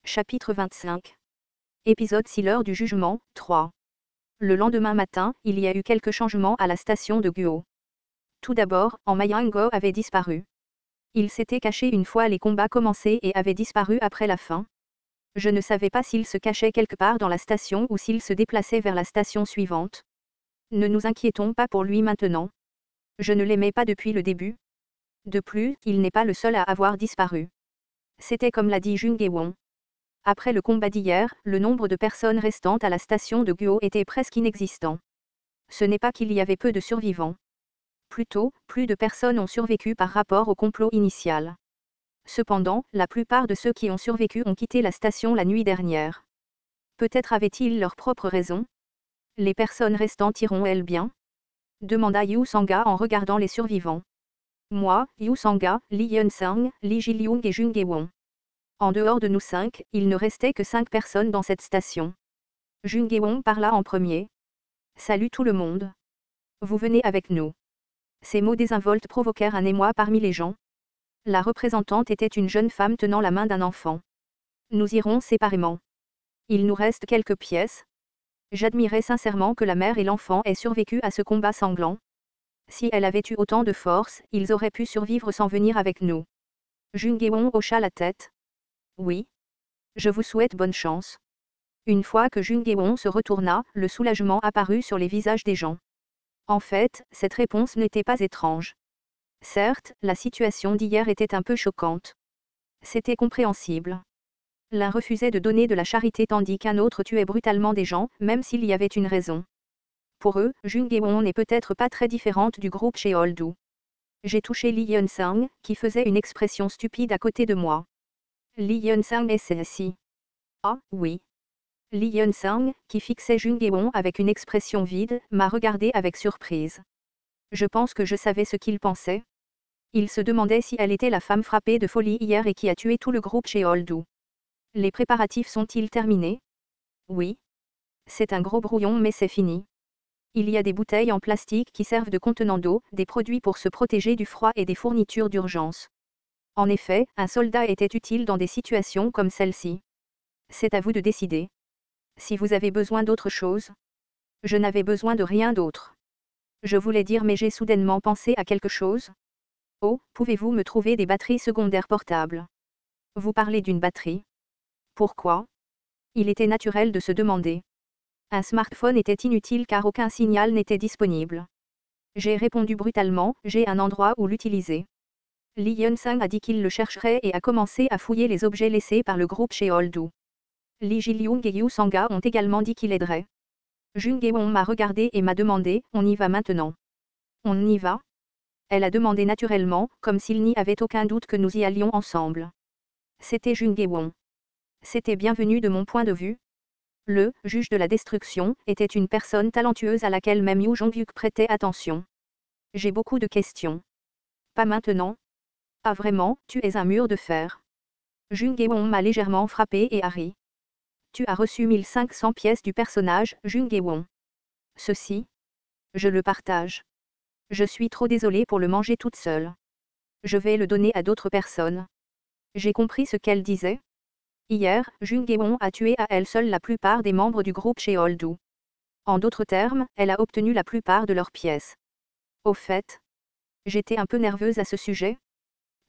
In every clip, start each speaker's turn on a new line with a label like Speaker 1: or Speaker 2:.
Speaker 1: Chapitre 25. Épisode 6, l'heure du jugement, 3. Le lendemain matin, il y a eu quelques changements à la station de Guo. Tout d'abord, En Mayango avait disparu. Il s'était caché une fois les combats commencés et avait disparu après la fin. Je ne savais pas s'il se cachait quelque part dans la station ou s'il se déplaçait vers la station suivante. Ne nous inquiétons pas pour lui maintenant. Je ne l'aimais pas depuis le début. De plus, il n'est pas le seul à avoir disparu. C'était comme l'a dit Jung Ge-won. Après le combat d'hier, le nombre de personnes restantes à la station de Guo était presque inexistant. Ce n'est pas qu'il y avait peu de survivants. Plutôt, plus de personnes ont survécu par rapport au complot initial. Cependant, la plupart de ceux qui ont survécu ont quitté la station la nuit dernière. Peut-être avaient-ils leurs propres raisons. Les personnes restantes iront-elles bien? Demanda Yu Sanga en regardant les survivants. Moi, Yu Sanga, Lee Yeon-sang, Lee Ji-lyung et Jung Ge-won. En dehors de nous 5, il ne restait que 5 personnes dans cette station. Jung Ge-won parla en premier. Salut tout le monde. Vous venez avec nous. Ces mots désinvoltes provoquèrent un émoi parmi les gens. La représentante était une jeune femme tenant la main d'un enfant. Nous irons séparément. Il nous reste quelques pièces. J'admirais sincèrement que la mère et l'enfant aient survécu à ce combat sanglant. Si elle avait eu autant de force, ils auraient pu survivre sans venir avec nous. Jung Ge-won hocha la tête. Oui. Je vous souhaite bonne chance. Une fois que Jung Ge-won se retourna, le soulagement apparut sur les visages des gens. En fait, cette réponse n'était pas étrange. Certes, la situation d'hier était un peu choquante. C'était compréhensible. L'un refusait de donner de la charité tandis qu'un autre tuait brutalement des gens, même s'il y avait une raison. Pour eux, Jung Ge-won n'est peut-être pas très différente du groupe chez Oldu. J'ai touché Lee Yeon-sang, qui faisait une expression stupide à côté de moi. Lee Yeon-sang est celle-ci. Ah, oui. Lee Yeon-sang, qui fixait Jung Ge-won avec une expression vide, m'a regardé avec surprise. Je pense que je savais ce qu'il pensait. Il se demandait si elle était la femme frappée de folie hier et qui a tué tout le groupe chez Oldu. Les préparatifs sont-ils terminés? Oui. C'est un gros brouillon mais c'est fini. Il y a des bouteilles en plastique qui servent de contenant d'eau, des produits pour se protéger du froid et des fournitures d'urgence. En effet, un soldat était utile dans des situations comme celle-ci. C'est à vous de décider. Si vous avez besoin d'autre chose. Je n'avais besoin de rien d'autre. Je voulais dire mais j'ai soudainement pensé à quelque chose. Oh, pouvez-vous me trouver des batteries secondaires portables? Vous parlez d'une batterie. Pourquoi? Il était naturel de se demander. Un smartphone était inutile car aucun signal n'était disponible. J'ai répondu brutalement, j'ai un endroit où l'utiliser. Lee Yeon-sang a dit qu'il le chercherait et a commencé à fouiller les objets laissés par le groupe chez Oldu. Lee Ji-lyung et Yu Sanga ont également dit qu'il aiderait. Jung Ge-won m'a regardé et m'a demandé, on y va maintenant? On y va? Elle a demandé naturellement, comme s'il n'y avait aucun doute que nous y allions ensemble. C'était Jung Ge-won. C'était bienvenu de mon point de vue. Le juge de la destruction était une personne talentueuse à laquelle même Yu Jong-hyuk prêtait attention. J'ai beaucoup de questions. Pas maintenant. Ah vraiment, tu es un mur de fer. Jung Ge-won m'a légèrement frappé et a ri. Tu as reçu 1500 pièces du personnage, Jung Ge-won. Ceci. Je le partage. Je suis trop désolée pour le manger toute seule. Je vais le donner à d'autres personnes. J'ai compris ce qu'elle disait. Hier, Jung Ge-won a tué à elle seule la plupart des membres du groupe chez Oldu. En d'autres termes, elle a obtenu la plupart de leurs pièces. Au fait, j'étais un peu nerveuse à ce sujet.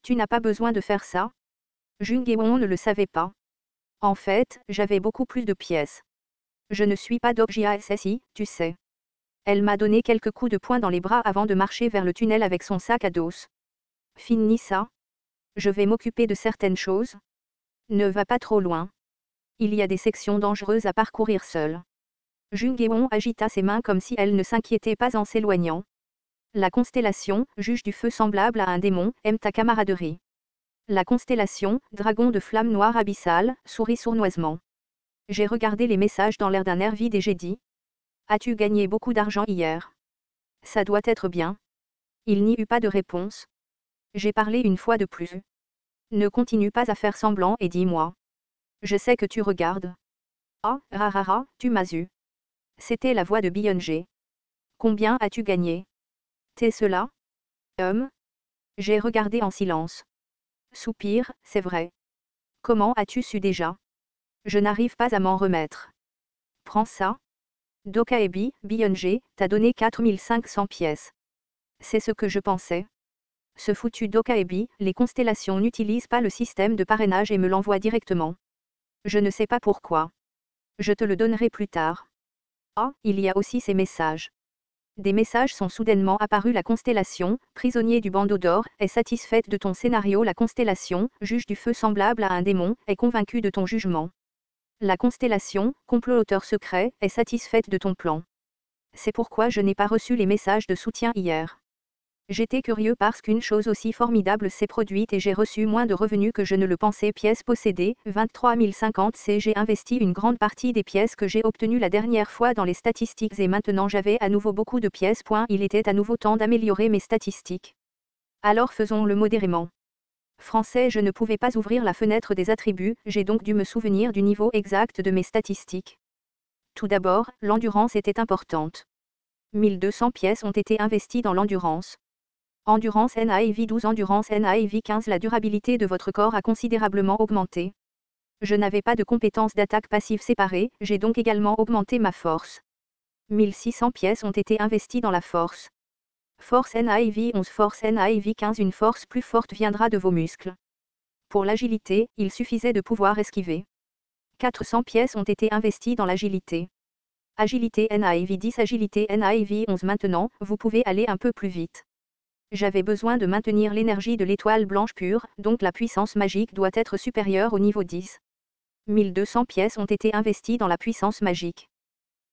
Speaker 1: Tu n'as pas besoin de faire ça. Jung Ge-won ne le savait pas. En fait, j'avais beaucoup plus de pièces. Je ne suis pas d'Objassi, tu sais. Elle m'a donné quelques coups de poing dans les bras avant de marcher vers le tunnel avec son sac à dos. Finis ça. Je vais m'occuper de certaines choses. Ne va pas trop loin. Il y a des sections dangereuses à parcourir seule. Jung Ge-won agita ses mains comme si elle ne s'inquiétait pas en s'éloignant. La constellation, juge du feu semblable à un démon, aime ta camaraderie. La constellation, dragon de flamme noire abyssale, sourit sournoisement. J'ai regardé les messages dans l'air d'un air vide et j'ai dit. As-tu gagné beaucoup d'argent hier? Ça doit être bien. Il n'y eut pas de réponse. J'ai parlé une fois de plus. Ne continue pas à faire semblant et dis-moi. Je sais que tu regardes. Ah, rarara, tu m'as eu. C'était la voix de Beyoncé. Combien as-tu gagné? T'es cela? J'ai regardé en silence. Soupir, c'est vrai. Comment as-tu su déjà? Je n'arrive pas à m'en remettre. Prends ça. Dokaebi, Byung-jae, t'a donné 4500 pièces. C'est ce que je pensais. Ce foutu Dokaebi, les constellations n'utilisent pas le système de parrainage et me l'envoient directement. Je ne sais pas pourquoi. Je te le donnerai plus tard. Ah, il y a aussi ces messages. Des messages sont soudainement apparus. La constellation, prisonnier du bandeau d'or, est satisfaite de ton scénario. La constellation, juge du feu semblable à un démon, est convaincue de ton jugement. La constellation, comploteur secret, est satisfaite de ton plan. C'est pourquoi je n'ai pas reçu les messages de soutien hier. J'étais curieux parce qu'une chose aussi formidable s'est produite et j'ai reçu moins de revenus que je ne le pensais. Pièces possédées, 23 050 C. J'ai investi une grande partie des pièces que j'ai obtenues la dernière fois dans les statistiques et maintenant j'avais à nouveau beaucoup de pièces. Il était à nouveau temps d'améliorer mes statistiques. Alors faisons-le modérément. Français, je ne pouvais pas ouvrir la fenêtre des attributs, j'ai donc dû me souvenir du niveau exact de mes statistiques. Tout d'abord, l'endurance était importante. 1200 pièces ont été investies dans l'endurance. Endurance NAIV 12, Endurance NAIV 15. La durabilité de votre corps a considérablement augmenté. Je n'avais pas de compétences d'attaque passive séparées, j'ai donc également augmenté ma force. 1600 pièces ont été investies dans la force. Force NAIV 11, Force NAIV 15. Une force plus forte viendra de vos muscles. Pour l'agilité, il suffisait de pouvoir esquiver. 400 pièces ont été investies dans l'agilité. Agilité NAIV 10, Agilité NAIV 11. Maintenant, vous pouvez aller un peu plus vite. J'avais besoin de maintenir l'énergie de l'étoile blanche pure, donc la puissance magique doit être supérieure au niveau 10. 1200 pièces ont été investies dans la puissance magique.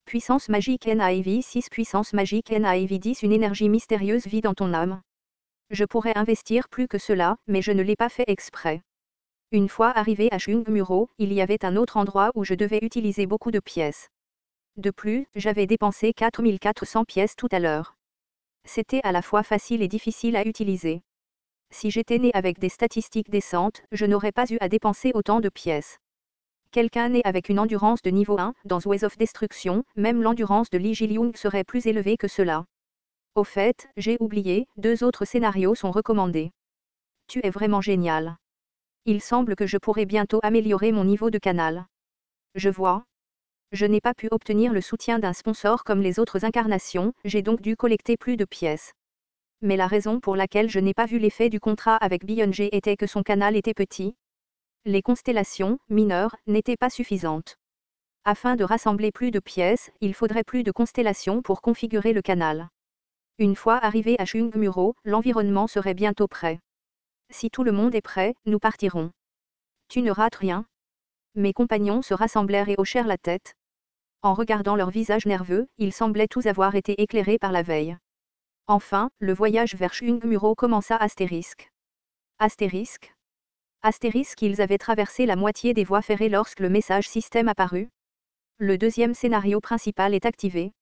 Speaker 1: Puissance magique NAIV 6, Puissance magique NAIV 10. Une énergie mystérieuse vit dans ton âme. Je pourrais investir plus que cela, mais je ne l'ai pas fait exprès. Une fois arrivé à Chungmuro, il y avait un autre endroit où je devais utiliser beaucoup de pièces. De plus, j'avais dépensé 4400 pièces tout à l'heure. C'était à la fois facile et difficile à utiliser. Si j'étais né avec des statistiques décentes, je n'aurais pas eu à dépenser autant de pièces. Quelqu'un né avec une endurance de niveau 1, dans Ways of Destruction, même l'endurance de Lee Ji-Young serait plus élevée que cela. Au fait, j'ai oublié, 2 autres scénarios sont recommandés. Tu es vraiment génial. Il semble que je pourrai bientôt améliorer mon niveau de canal. Je vois. Je n'ai pas pu obtenir le soutien d'un sponsor comme les autres incarnations, j'ai donc dû collecter plus de pièces. Mais la raison pour laquelle je n'ai pas vu l'effet du contrat avec Byung-jae était que son canal était petit. Les constellations, mineures, n'étaient pas suffisantes. Afin de rassembler plus de pièces, il faudrait plus de constellations pour configurer le canal. Une fois arrivé à Chungmuro, l'environnement serait bientôt prêt. Si tout le monde est prêt, nous partirons. Tu ne rates rien. Mes compagnons se rassemblèrent et hochèrent la tête. En regardant leurs visages nerveux, ils semblaient tous avoir été éclairés par la veille. Enfin, le voyage vers Chungmuro commença. Astérisque. Astérisque. Astérisque. Ils avaient traversé la moitié des voies ferrées lorsque le message système apparut. Le deuxième scénario principal est activé.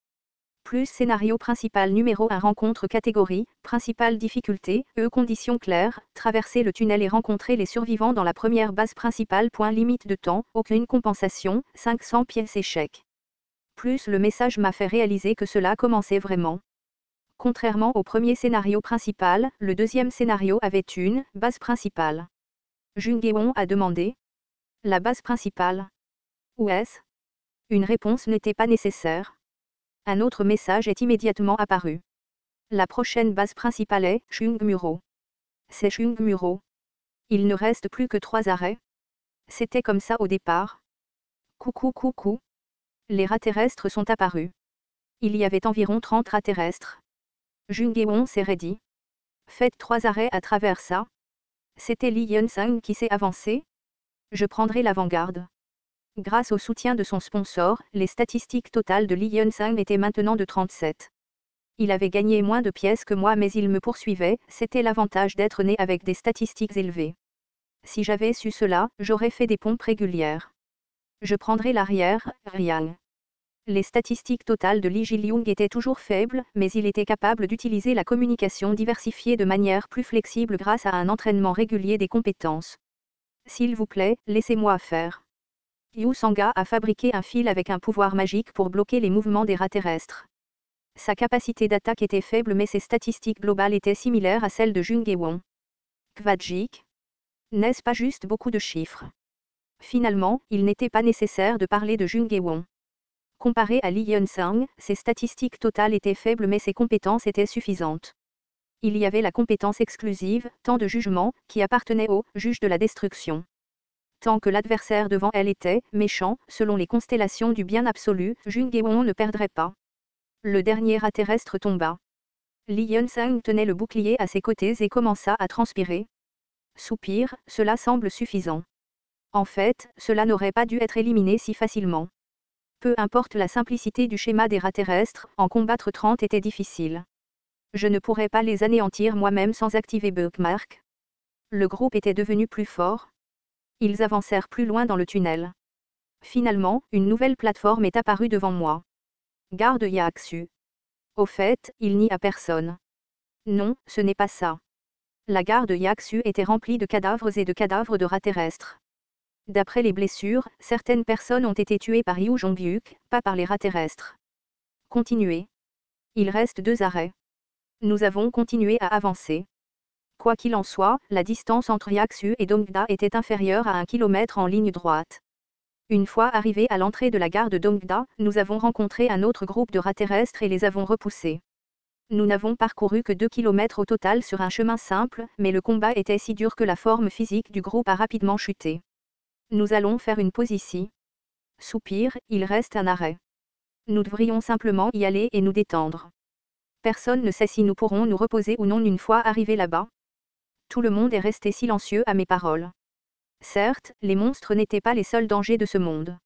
Speaker 1: Plus scénario principal numéro 1. Rencontre catégorie, principale difficulté, conditions claires, traverser le tunnel et rencontrer les survivants dans la première base principale. Point limite de temps, aucune compensation, 500 pièces. Échec. Plus le message m'a fait réaliser que cela commençait vraiment. Contrairement au premier scénario principal, le deuxième scénario avait une base principale. Jung-Geon a demandé. La base principale. Où est-ce? Une réponse n'était pas nécessaire. Un autre message est immédiatement apparu. La prochaine base principale est Chungmuro. C'est Chungmuro. Il ne reste plus que 3 arrêts. C'était comme ça au départ. Coucou coucou. Les rats terrestres sont apparus. Il y avait environ 30 rats terrestres. Jung-Geon s'est raidi. Faites 3 arrêts à travers ça. C'était Lee Hyun-sung qui s'est avancé. Je prendrai l'avant-garde. Grâce au soutien de son sponsor, les statistiques totales de Lee Hyun-sung étaient maintenant de 37. Il avait gagné moins de pièces que moi mais il me poursuivait, c'était l'avantage d'être né avec des statistiques élevées. Si j'avais su cela, j'aurais fait des pompes régulières. Je prendrai l'arrière, Riang. Les statistiques totales de Lee Ji-Young étaient toujours faibles, mais il était capable d'utiliser la communication diversifiée de manière plus flexible grâce à un entraînement régulier des compétences. S'il vous plaît, laissez-moi faire. Yu Sanga a fabriqué un fil avec un pouvoir magique pour bloquer les mouvements des rats terrestres. Sa capacité d'attaque était faible mais ses statistiques globales étaient similaires à celles de Jung-Geon. Kwadjik. N'est-ce pas juste beaucoup de chiffres? Finalement, il n'était pas nécessaire de parler de Jung Jae-won. Comparé à Lee Hyun-sung, ses statistiques totales étaient faibles mais ses compétences étaient suffisantes. Il y avait la compétence exclusive, temps de jugement, qui appartenait au juge de la destruction. Tant que l'adversaire devant elle était méchant, selon les constellations du bien absolu, Jung Jae-won ne perdrait pas. Le dernier rat terrestre tomba. Lee Hyun-sung tenait le bouclier à ses côtés et commença à transpirer. Soupir, cela semble suffisant. En fait, cela n'aurait pas dû être éliminé si facilement. Peu importe la simplicité du schéma des rats terrestres, en combattre 30 était difficile. Je ne pourrais pas les anéantir moi-même sans activer Bookmark. Le groupe était devenu plus fort. Ils avancèrent plus loin dans le tunnel. Finalement, une nouvelle plateforme est apparue devant moi. Gare de Yaaksu. Au fait, il n'y a personne. Non, ce n'est pas ça. La gare de Yaaksu était remplie de cadavres et de cadavres de rats terrestres. D'après les blessures, certaines personnes ont été tuées par Yoo Jong-hyuk, pas par les rats terrestres. Continuez. Il reste 2 arrêts. Nous avons continué à avancer. Quoi qu'il en soit, la distance entre Yaaksu et Dongda était inférieure à 1 kilomètre en ligne droite. Une fois arrivés à l'entrée de la gare de Dongda, nous avons rencontré un autre groupe de rats terrestres et les avons repoussés. Nous n'avons parcouru que 2 kilomètres au total sur un chemin simple, mais le combat était si dur que la forme physique du groupe a rapidement chuté. Nous allons faire une pause ici. Soupir, il reste un arrêt. Nous devrions simplement y aller et nous détendre. Personne ne sait si nous pourrons nous reposer ou non une fois arrivés là-bas. Tout le monde est resté silencieux à mes paroles. Certes, les monstres n'étaient pas les seuls dangers de ce monde.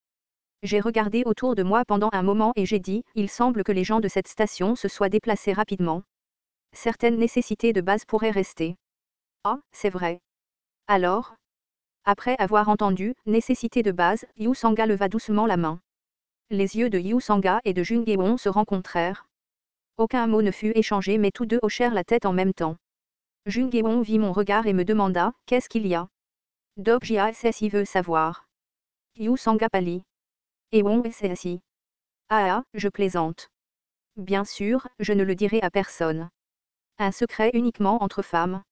Speaker 1: J'ai regardé autour de moi pendant un moment et j'ai dit, il semble que les gens de cette station se soient déplacés rapidement. Certaines nécessités de base pourraient rester. Ah, c'est vrai. Alors? Après avoir entendu « nécessité de base », Yu Sanga leva doucement la main. Les yeux de Yu Sanga et de Jung Jae-won se rencontrèrent. Aucun mot ne fut échangé mais tous deux hochèrent la tête en même temps. Jung Jae-won vit mon regard et me demanda « Qu'est-ce qu'il y a ?» Doc JASSI veut savoir. Yu Sanga pâlit. Et Won SSI. Ah, je plaisante. Bien sûr, je ne le dirai à personne. Un secret uniquement entre femmes.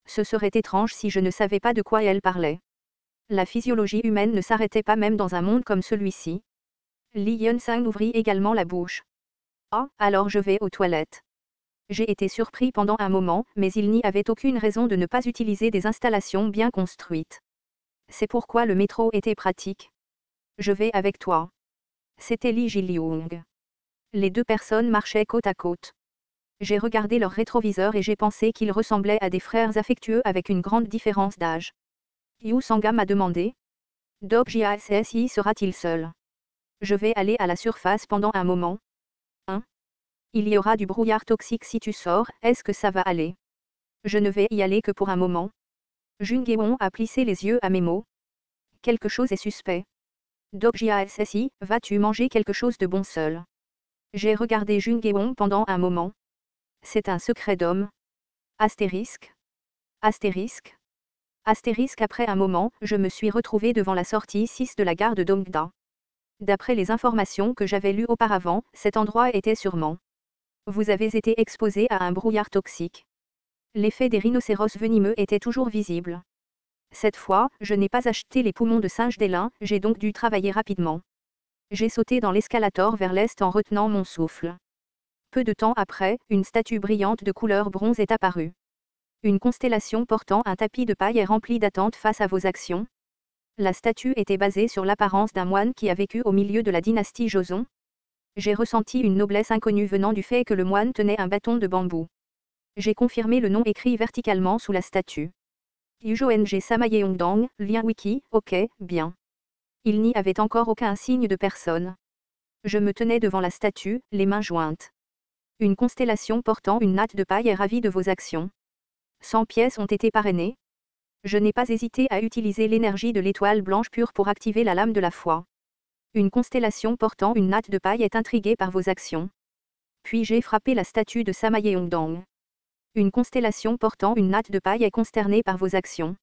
Speaker 1: Ce serait étrange si je ne savais pas de quoi elle parlait. La physiologie humaine ne s'arrêtait pas même dans un monde comme celui-ci. Lee Hyun-sung ouvrit également la bouche. Ah, alors je vais aux toilettes. J'ai été surpris pendant un moment, mais il n'y avait aucune raison de ne pas utiliser des installations bien construites. C'est pourquoi le métro était pratique. Je vais avec toi. C'était Lee Ji-lyung. Les 2 personnes marchaient côte à côte. J'ai regardé leur rétroviseur et j'ai pensé qu'ils ressemblaient à des frères affectueux avec une grande différence d'âge. Yu Sanga m'a demandé. Doc JASSI sera-t-il seul? Je vais aller à la surface pendant un moment. Hein? Il y aura du brouillard toxique si tu sors, est-ce que ça va aller? Je ne vais y aller que pour un moment. Jung Jae-won a plissé les yeux à mes mots. Quelque chose est suspect. Doc JASSI, vas-tu manger quelque chose de bon seul? J'ai regardé Jung Jae-won pendant un moment. C'est un secret d'homme. Astérisque. Astérisque. Astérisque. Après un moment, je me suis retrouvé devant la sortie 6 de la gare de Dongda. D'après les informations que j'avais lues auparavant, cet endroit était sûrement. Vous avez été exposé à un brouillard toxique. L'effet des rhinocéros venimeux était toujours visible. Cette fois, je n'ai pas acheté les poumons de singe d'Élin, j'ai donc dû travailler rapidement. J'ai sauté dans l'escalator vers l'est en retenant mon souffle. Peu de temps après, une statue brillante de couleur bronze est apparue. Une constellation portant un tapis de paille est remplie d'attente face à vos actions. La statue était basée sur l'apparence d'un moine qui a vécu au milieu de la dynastie Joseon. J'ai ressenti une noblesse inconnue venant du fait que le moine tenait un bâton de bambou. J'ai confirmé le nom écrit verticalement sous la statue. Yujong Samayeongdang, lien wiki, ok, bien. Il n'y avait encore aucun signe de personne. Je me tenais devant la statue, les mains jointes. Une constellation portant une natte de paille est ravie de vos actions. 100 pièces ont été parrainées. Je n'ai pas hésité à utiliser l'énergie de l'étoile blanche pure pour activer la lame de la foi. Une constellation portant une natte de paille est intriguée par vos actions. Puis j'ai frappé la statue de Samayeongdang. Une constellation portant une natte de paille est consternée par vos actions.